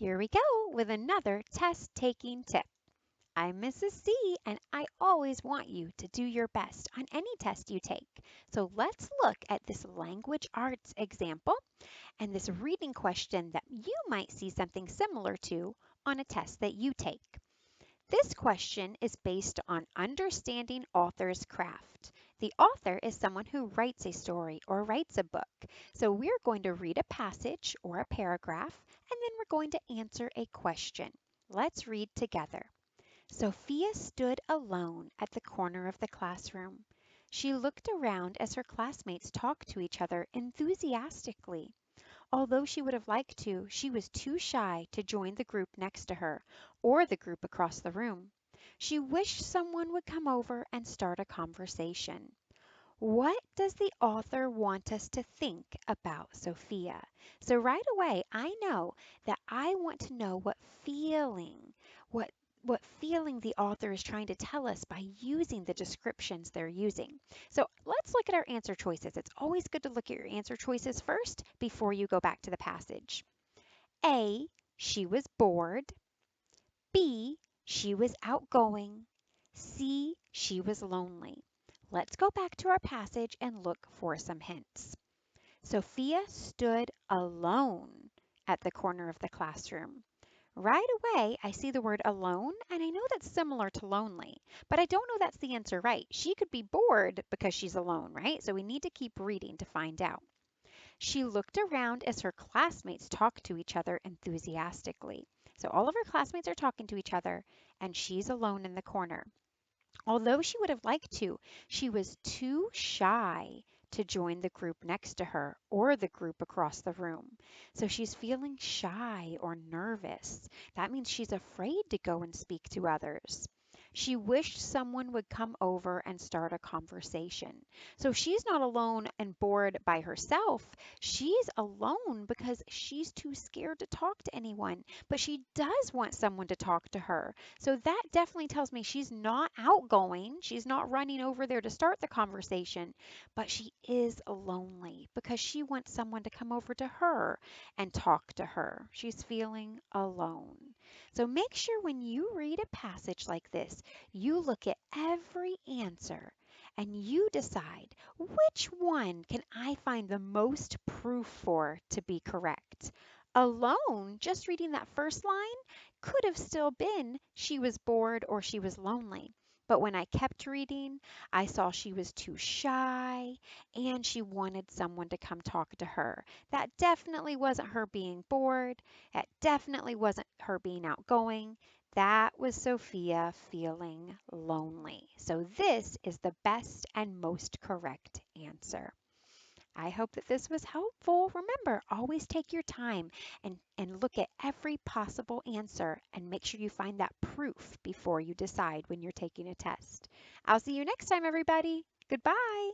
Here we go with another test taking tip. I'm Mrs. C, and I always want you to do your best on any test you take. So let's look at this language arts example and this reading question that you might see something similar to on a test that you take. This question is based on understanding author's craft. The author is someone who writes a story or writes a book. So we're going to read a passage or a paragraph, and then we're going to answer a question. Let's read together. Sophia stood alone at the corner of the classroom. She looked around as her classmates talked to each other enthusiastically. Although she would have liked to, she was too shy to join the group next to her or the group across the room. She wished someone would come over and start a conversation. What does the author want us to think about Sophia? So right away, I know that I want to know what what feeling the author is trying to tell us by using the descriptions they're using. So let's look at our answer choices. It's always good to look at your answer choices first before you go back to the passage. A, she was bored. B, she was outgoing. C, she was lonely. Let's go back to our passage and look for some hints. Sophia stood alone at the corner of the classroom. Right away, I see the word alone, and I know that's similar to lonely, but I don't know that's the answer right. She could be bored because she's alone, right? So we need to keep reading to find out. She looked around as her classmates talked to each other enthusiastically. So all of her classmates are talking to each other, and she's alone in the corner. Although she would have liked to, she was too shy to join the group next to her or the group across the room. So she's feeling shy or nervous. That means she's afraid to go and speak to others. She wished someone would come over and start a conversation. So she's not alone and bored by herself. She's alone because she's too scared to talk to anyone, but she does want someone to talk to her. So that definitely tells me she's not outgoing. She's not running over there to start the conversation, but she is lonely because she wants someone to come over to her and talk to her. She's feeling alone. So make sure when you read a passage like this, you look at every answer and you decide which one can I find the most proof for to be correct. Alone, just reading that first line, could have still been she was bored or she was lonely. But when I kept reading, I saw she was too shy and she wanted someone to come talk to her. That definitely wasn't her being bored. That definitely wasn't her being outgoing. That was Sophia feeling lonely. So this is the best and most correct answer. I hope that this was helpful. Remember, always take your time and look at every possible answer and make sure you find that proof before you decide when you're taking a test. I'll see you next time, everybody. Goodbye.